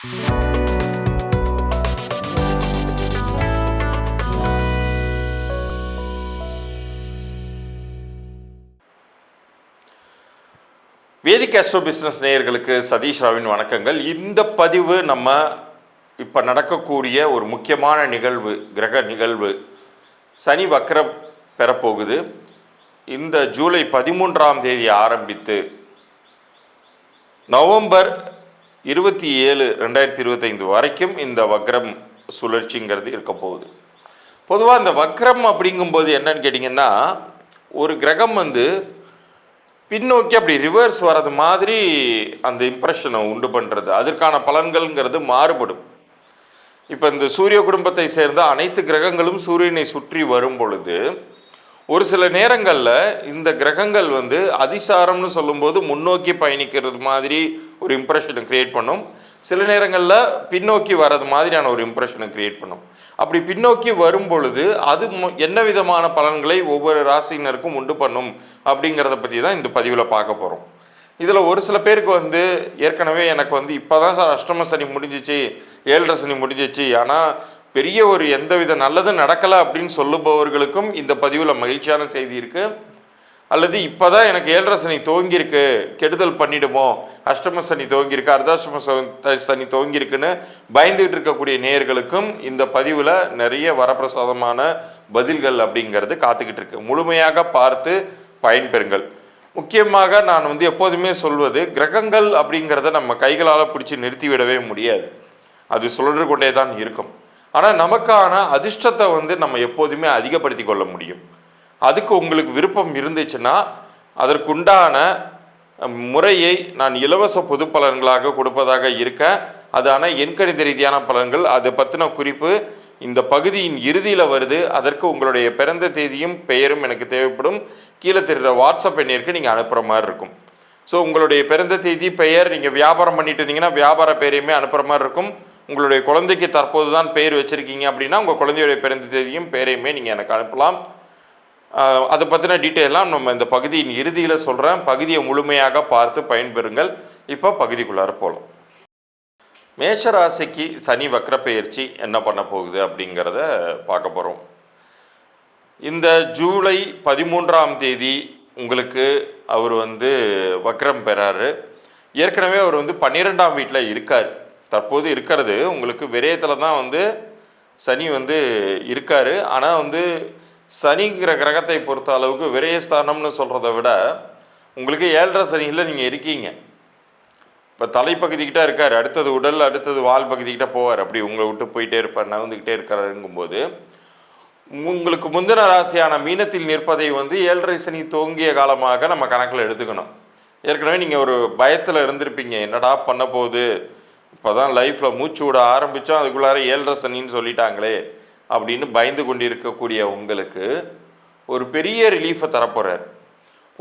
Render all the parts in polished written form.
வேதிக் astro business நேயர்களுக்கு சதீஷ் ராவின் வணக்கங்கள். இந்த பதிவு நம்ம இப்போ நடக்கக்கூடிய ஒரு முக்கியமான நிகழ்வு, கிரக நிகழ்வு. சனி வக்ரம் பெறப்போகுது. இந்த ஜூலை 13ஆம் தேதி ஆரம்பித்து நவம்பர் 27, 2025 வரைக்கும் இந்த வக்ரம் சுழற்சிங்கிறது இருக்க போகுது. பொதுவாக இந்த வக்ரம் அப்படிங்கும்போது என்னன்னு கேட்டிங்கன்னா, ஒரு கிரகம் பின்னோக்கி அப்படி ரிவர்ஸ் வர்றது மாதிரி அந்த இம்ப்ரெஷனை உண்டு பண்ணுறது, அதற்கான பலன்கள்ங்கிறது மாறுபடும். இப்போ இந்த சூரிய குடும்பத்தை சேர்ந்த அனைத்து கிரகங்களும் சூரியனை சுற்றி வரும் பொழுது ஒரு சில நேரங்களில் இந்த கிரகங்கள் அதிசாரம்னு சொல்லும்போது முன்னோக்கி பயணிக்கிறது மாதிரி ஒரு இம்ப்ரெஷனை க்ரியேட் பண்ணும். சில நேரங்களில் பின்னோக்கி வர்றது மாதிரியான ஒரு இம்ப்ரெஷனை க்ரியேட் பண்ணும். அப்படி பின்னோக்கி வரும் பொழுது அது என்ன விதமான பலன்களை ஒவ்வொரு ராசினருக்கும் உண்டு பண்ணும் அப்படிங்கிறத பற்றி தான் இந்த பதிவில் பார்க்க போகிறோம். இதில் ஒரு சில பேருக்கு ஏற்கனவே எனக்கு இப்போ தான் சார் அஷ்டம சனி முடிஞ்சிச்சு, 7.5 சனி முடிஞ்சிச்சு, ஆனால் பெரிய ஒரு எந்தவித நல்லதும் நடக்கலை அப்படின்னு சொல்லுபவர்களுக்கும் இந்த பதிவில் மகிழ்ச்சியான செய்தி இருக்குது. அல்லது இப்போ தான் எனக்கு 7.5 சனி துவங்கியிருக்கு, கெடுதல் பண்ணிடுமோ, அஷ்டம சனி துவங்கியிருக்கு, அர்த்தாஷ்டம சனி துவங்கியிருக்குன்னு பயந்துகிட்டு இருக்கக்கூடிய நேயர்களுக்கும் இந்த பதிவில் நிறைய வரப்பிரசாதமான பதில்கள் அப்படிங்கிறது காத்துக்கிட்டு இருக்கு. முழுமையாக பார்த்து பயன்பெறுங்கள். முக்கியமாக நான் எப்போதுமே சொல்வது, கிரகங்கள் அப்படிங்கிறத நம்ம கைகளால் பிடிச்சி நிறுத்திவிடவே முடியாது. அது சுழன்று கொண்டே தான் இருக்கும். ஆனால் நமக்கான அதிர்ஷ்டத்தை நம்ம எப்போதுமே அதிகப்படுத்தி கொள்ள முடியும். அதுக்கு உங்களுக்கு விருப்பம் இருந்துச்சுன்னா அதற்குண்டான முறையை நான் இலவச பொது பலன்களாக கொடுப்பதாக இருக்கேன். அதான எண்கணித ரீதியான பலன்கள், அதை பற்றின குறிப்பு இந்த பகுதியின் இறுதியில் வருது. அதற்கு உங்களுடைய பிறந்த தேதியும் பெயரும் எனக்கு தேவைப்படும். கீழே தெரிகிற வாட்ஸ்அப் எண்ணிற்கு நீங்கள் அனுப்புகிற மாதிரி இருக்கும். ஸோ உங்களுடைய பிறந்த தேதி, பெயர், நீங்கள் வியாபாரம் பண்ணிட்டு இருந்தீங்கன்னா வியாபார பெயரையுமே அனுப்புகிற மாதிரி இருக்கும். உங்களுடைய குழந்தைக்கு தற்போது தான் பெயர் வச்சுருக்கீங்க அப்படின்னா உங்கள் குழந்தையுடைய பிறந்த தேதியும் பெயரையுமே நீங்கள் எனக்கு அனுப்பலாம். அதை பற்றின டீட்டெயிலாம் நம்ம இந்த பகுதியின் இறுதியில் சொல்கிறேன். பகுதியை முழுமையாக பார்த்து பயன்பெறுங்கள். இப்போ பகுதிக்குள்ளார போகலாம். மேஷராசிக்கு சனி வக்ர பெயர்ச்சி என்ன பண்ண போகுது அப்படிங்கிறத பார்க்க போகிறோம். இந்த ஜூலை 13ஆம் தேதி உங்களுக்கு அவர் வக்ரம் பெறாரு. ஏற்கனவே அவர் 12ஆம் வீட்டில் இருக்கார். தற்போது இருக்கிறது உங்களுக்கு விரயத்தில் தான் சனி இருக்கார். ஆனால் சனிங்கிற கிரகத்தை பொறுத்த அளவுக்கு விரயஸ்தானம்னு சொல்கிறத விட உங்களுக்கு 7.5 சனியில் நீங்கள் இருக்கீங்க. இப்போ தலைப்பகுதிக்கிட்ட இருக்கார், அடுத்தது உடல், அடுத்தது வால் பகுதிக்கிட்ட போவார். அப்படி உங்களை விட்டு போயிட்டே இருப்பார், நகர்ந்துக்கிட்டே இருக்காருங்கும்போது உங்களுக்கு முந்தின ராசியான மீனத்தில் நிற்பதை 7.5 சனி துவங்கிய காலமாக நம்ம கணக்கில் எடுத்துக்கணும். ஏற்கனவே நீங்கள் ஒரு பயத்தில் இருந்திருப்பீங்க, என்னடா பண்ண போகுது, இப்போ தான் லைஃப்பில் மூச்சு விட ஆரம்பித்தோம், அதுக்குள்ளார 7.5 சனின்னு சொல்லிட்டாங்களே அப்படின்னு பயந்து கொண்டு இருக்கக்கூடிய உங்களுக்கு ஒரு பெரிய ரிலீஃபை தரப்போகிறார்.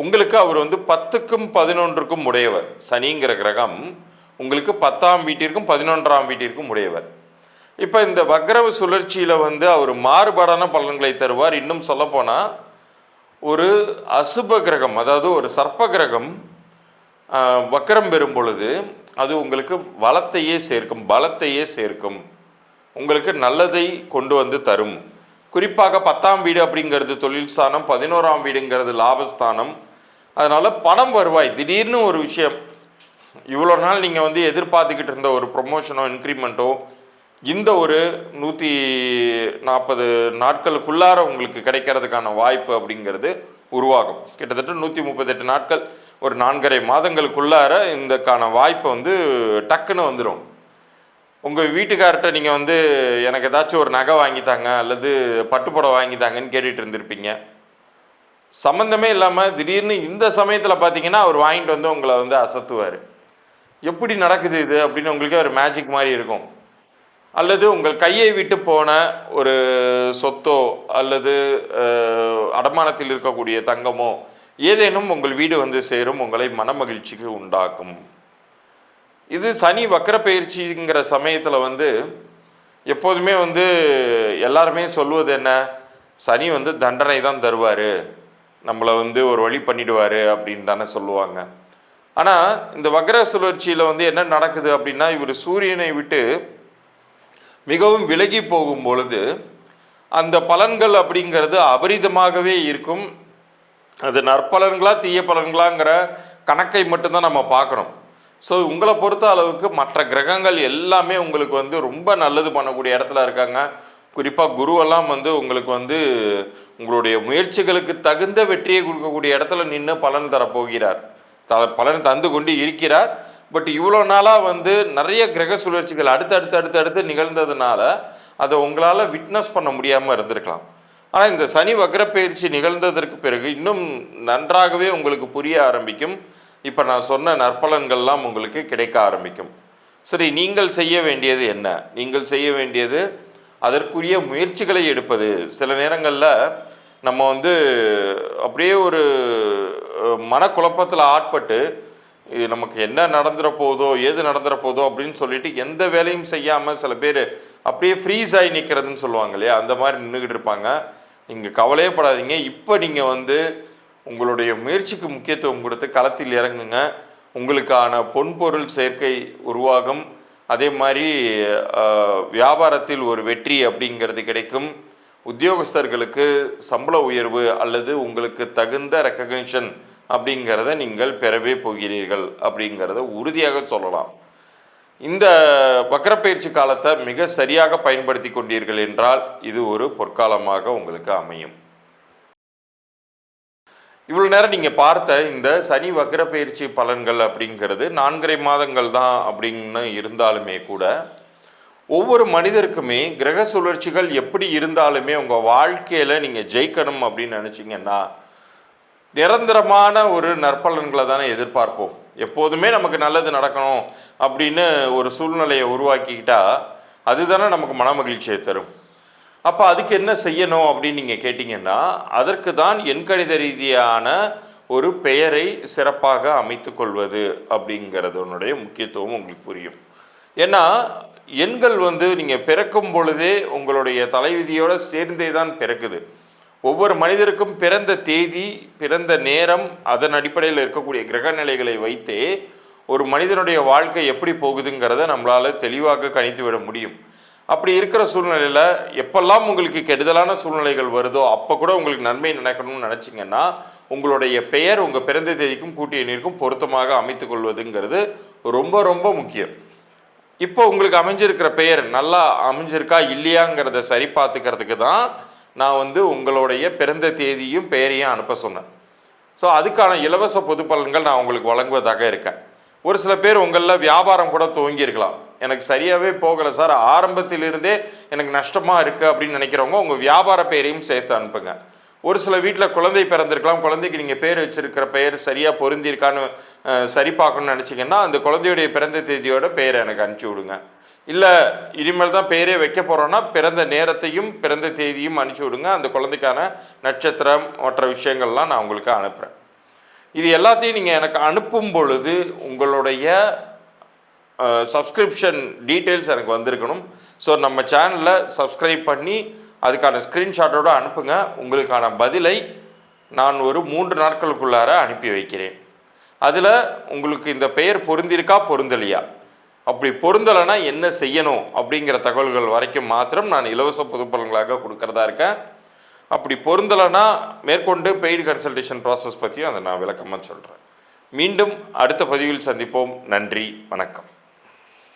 உங்களுக்கு அவர் 10க்கும் 11க்கும் உடையவர். சனிங்கிற கிரகம் உங்களுக்கு 10ஆம் வீட்டிற்கும் 11ஆம் வீட்டிற்கும் உடையவர். இப்போ இந்த வக்ர சுழற்சியில் அவர் மாறுபாடான பலன்களை தருவார். இன்னும் சொல்லப்போனால் ஒரு அசுப கிரகம், அதாவது ஒரு சர்ப்ப கிரகம் வக்ரம் பெறும் பொழுது அது உங்களுக்கு வளத்தையே சேர்க்கும், பலத்தையே சேர்க்கும், உங்களுக்கு நல்லதை கொண்டு தரும். குறிப்பாக 10ஆம் வீடு அப்படிங்கிறது தொழில் ஸ்தானம், 11ஆம் வீடுங்கிறது லாபஸ்தானம். அதனால் பணம் வருவாய், திடீர்னு ஒரு விஷயம், இவ்வளோ நாள் நீங்கள் எதிர்பார்த்துக்கிட்டு இருந்த ஒரு ப்ரொமோஷனோ இன்க்ரிமெண்ட்டோ இந்த ஒரு 140 நாட்களுக்குள்ளார உங்களுக்கு கிடைக்கிறதுக்கான வாய்ப்பு அப்படிங்கிறது உருவாகும். கிட்டத்தட்ட 138 நாட்கள், ஒரு 4.5 மாதங்களுக்குள்ளார இந்தக்கான வாய்ப்பு டக்குன்னு வந்துடும். உங்கள் வீட்டுக்கார்ட்ட நீங்கள் எனக்கு ஏதாச்சும் ஒரு நகை வாங்கித்தாங்க அல்லது பட்டுப்புடவை வாங்கித்தாங்கன்னு கேட்டுட்டு இருந்திருப்பீங்க. சம்மந்தமே இல்லாமல் திடீர்னு இந்த சமயத்தில் பார்த்தீங்கன்னா அவர் வாங்கிட்டு உங்களை அசத்துவார். எப்படி நடக்குது இது அப்படின்னு உங்களுக்கே ஒரு மேஜிக் மாதிரி இருக்கும். அல்லது உங்கள் கையை விட்டு போன ஒரு சொத்தோ அல்லது அடமானத்தில் இருக்கக்கூடிய தங்கமோ ஏதேனும் உங்கள் வீடு சேரும், உங்களை மனமகிழ்ச்சிக்கு உண்டாக்கும். இது சனி வக்ர பயிற்சிங்கிற சமயத்தில் எப்போதுமே எல்லாருமே சொல்வது என்ன, சனி தண்டனை தான் தருவார், நம்மளை ஒரு வழி பண்ணிடுவார் அப்படின்னு தானே சொல்லுவாங்க. ஆனால் இந்த வக்ர சுழற்சியில் வந்து என்ன நடக்குது அப்படின்னா, இவர் சூரியனை விட்டு மிகவும் விலகி போகும் பொழுது அந்த பலன்கள் அப்படிங்கிறது அபரிதமாகவே இருக்கும். அது நற்பலன்களா தீய பலன்களாங்கிற கணக்கை மட்டும்தான் நம்ம பார்க்கணும். ஸோ உங்களை பொறுத்த அளவுக்கு மற்ற கிரகங்கள் எல்லாமே உங்களுக்கு வந்து ரொம்ப நல்லது பண்ணக்கூடிய இடத்துல இருக்காங்க. குறிப்பாக குருவெல்லாம் வந்து உங்களுக்கு வந்து உங்களுடைய முயற்சிகளுக்கு தகுந்த வெற்றியை கொடுக்கக்கூடிய இடத்துல நின்று பலன் தரப்போகிறார், பலன் தந்து கொண்டு இருக்கிறார். பட் இவ்வளோ நாளாக வந்து நிறைய கிரக சுழற்சிகள் அடுத்தடுத்து நிகழ்ந்ததுனால அதை உங்களால் விட்னஸ் பண்ண முடியாமல் இருந்திருக்கலாம். ஆனால் இந்த சனி வக்ரப்பெயர்ச்சி நிகழ்ந்ததற்கு பிறகு இன்னும் நன்றாகவே உங்களுக்கு புரிய ஆரம்பிக்கும். இப்போ நான் சொன்ன நற்பலன்கள்லாம் உங்களுக்கு கிடைக்க ஆரம்பிக்கும். சரி, நீங்கள் செய்ய வேண்டியது என்ன? நீங்கள் செய்ய வேண்டியது அதற்குரிய முயற்சிகளை எடுப்பது. சில நேரங்களில் நம்ம வந்து அப்படியே ஒரு மனக்குழப்பத்தில் ஆட்பட்டு நமக்கு என்ன நடந்துட போதோ ஏது நடந்துட போதோ அப்படின்னு சொல்லிட்டு எந்த வேலையும் செய்யாமல் சில பேர் அப்படியே ஃப்ரீஸ் ஆகி நிற்கிறதுன்னு சொல்லுவாங்க இல்லையா, அந்த மாதிரி நின்றுக்கிட்டு இருப்பாங்க. நீங்கள் கவலையே படாதீங்க. இப்போ நீங்கள் வந்து உங்களுடைய முயற்சிக்கு முக்கியத்துவம் கொடுத்து களத்தில் இறங்குங்க. உங்களுக்கான பொன்பொருள் சேர்க்கை உருவாகும். அதே மாதிரி வியாபாரத்தில் ஒரு வெற்றி அப்படிங்கிறது கிடைக்கும். உத்தியோகஸ்தர்களுக்கு சம்பள உயர்வு அல்லது உங்களுக்கு தகுந்த ரெக்கக்னிஷன் அப்படிங்கிறத நீங்கள் பெறவே போகிறீர்கள் அப்படிங்கிறத உறுதியாக சொல்லலாம். இந்த வக்ரப்பெயர்ச்சி காலத்தை மிக சரியாக பயன்படுத்தி கொண்டீர்கள் என்றால் இது ஒரு பொற்காலமாக உங்களுக்கு அமையும். இவ்வளோ நேரம் நீங்கள் பார்த்த இந்த சனி வக்ரப்பெயர்ச்சி பலன்கள் அப்படிங்கிறது 4.5 மாதங்கள் தான் அப்படின்னு இருந்தாலுமே கூட ஒவ்வொரு மனிதருக்குமே கிரக சுழற்சிகள் எப்படி இருந்தாலுமே உங்கள் வாழ்க்கையில் நீங்கள் ஜெயிக்கணும் அப்படின்னு நினச்சிங்கன்னா நிரந்தரமான ஒரு நற்பலன்களை தானே எதிர்பார்ப்போம். எப்போதுமே நமக்கு நல்லது நடக்கணும் அப்படின்னு ஒரு சூழ்நிலையை உருவாக்கிக்கிட்டா அதுதானே நமக்கு மன மகிழ்ச்சியை தரும். அப்போ அதுக்கு என்ன செய்யணும் அப்படின்னு நீங்கள் கேட்டிங்கன்னா, அதற்கு தான் எண்கணித ரீதியான ஒரு பெயரை சிறப்பாக அமைத்து கொள்வது அப்படிங்கிறதுனுடைய முக்கியத்துவம் உங்களுக்கு புரியும். ஏன்னா எண்கள் வந்து நீங்கள் பிறக்கும் பொழுதே உங்களுடைய தலைவிதியோடு சேர்ந்தே தான் பிறக்குது. ஒவ்வொரு மனிதருக்கும் பிறந்த தேதி, பிறந்த நேரம், அதன் அடிப்படையில் இருக்கக்கூடிய கிரக நிலைகளை வைத்தே ஒரு மனிதனுடைய வாழ்க்கை எப்படி போகுதுங்கிறத நம்மளால் தெளிவாக கணித்து விட முடியும். அப்படி இருக்கிற சூழ்நிலையில் எப்பெல்லாம் உங்களுக்கு கெடுதலான சூழ்நிலைகள் வருதோ அப்போ கூட உங்களுக்கு நன்மை நினைக்கணும்னு நினச்சிங்கன்னா உங்களுடைய பெயர் உங்கள் பிறந்த தேதிக்கும் கூட்டிய எண்ணிற்கும் பொருத்தமாக அமைத்து கொள்வதுங்கிறது ரொம்ப ரொம்ப முக்கியம். இப்போ உங்களுக்கு அமைஞ்சிருக்கிற பெயர் நல்லா அமைஞ்சிருக்கா இல்லையாங்கிறத சரி பார்த்துக்கிறதுக்கு தான் நான் வந்து உங்களுடைய பிறந்த தேதியும் பெயரையும் அனுப்ப சொன்னேன். ஸோ அதுக்கான இலவச பொது பலன்கள் நான் உங்களுக்கு வழங்குவதாக இருக்கேன். ஒரு சில பேர் உங்களில் வியாபாரம் கூட துவங்கியிருக்கலாம், எனக்கு சரியாகவே போகலை சார், ஆரம்பத்திலிருந்தே எனக்கு நஷ்டமாக இருக்குது அப்படின்னு நினைக்கிறவங்க உங்கள் வியாபார பெயரையும் சேர்த்து அனுப்புங்க. ஒரு சில வீட்டில் குழந்தை பிறந்திருக்கலாம், குழந்தைக்கு நீங்கள் பேர் வச்சுருக்கிற பெயர் சரியாக பொருந்திருக்கான்னு சரி பார்க்கணுன்னு நினச்சிங்கன்னா அந்த குழந்தையுடைய பிறந்த தேதியோட பெயரை எனக்கு அனுப்பிச்சி விடுங்க. இல்லை இனிமேல் தான் பெயரே வைக்க போகிறோன்னா பிறந்த நேரத்தையும் பிறந்த தேதியும் அனுப்பிச்சி விடுங்க. அந்த குழந்தைக்கான நட்சத்திரம் மற்ற விஷயங்கள்லாம் நான் உங்களுக்கு அனுப்புகிறேன். இது எல்லாத்தையும் நீங்கள் எனக்கு அனுப்பும் பொழுது உங்களுடைய சப்ஸ்கிரிப்ஷன் டீட்டெயில்ஸ் எனக்கு வந்திருக்கணும். ஸோ நம்ம சேனலில் சப்ஸ்கிரைப் பண்ணி அதுக்கான ஸ்க்ரீன்ஷாட்டோடு அனுப்புங்க. உங்களுக்கான பதிலை நான் ஒரு 3 நாட்களுக்குள்ளார அனுப்பி வைக்கிறேன். அதில் உங்களுக்கு இந்த பெயர் பொருந்திருக்கா பொருந்தலையா, அப்படி பொருந்தலைன்னா என்ன செய்யணும் அப்படிங்கிற தகவல்கள் வரைக்கும் மாத்திரம் நான் இலவச பொது பலன்களாக கொடுக்கறதா இருக்கேன். அப்படி பொருந்தலைன்னா மேற்கொண்டு பெய்டு கன்சல்டேஷன் ப்ராசஸ் பற்றியும் அதை நான் விளக்கமாக சொல்கிறேன். மீண்டும் அடுத்த பதிவில் சந்திப்போம். நன்றி, வணக்கம்.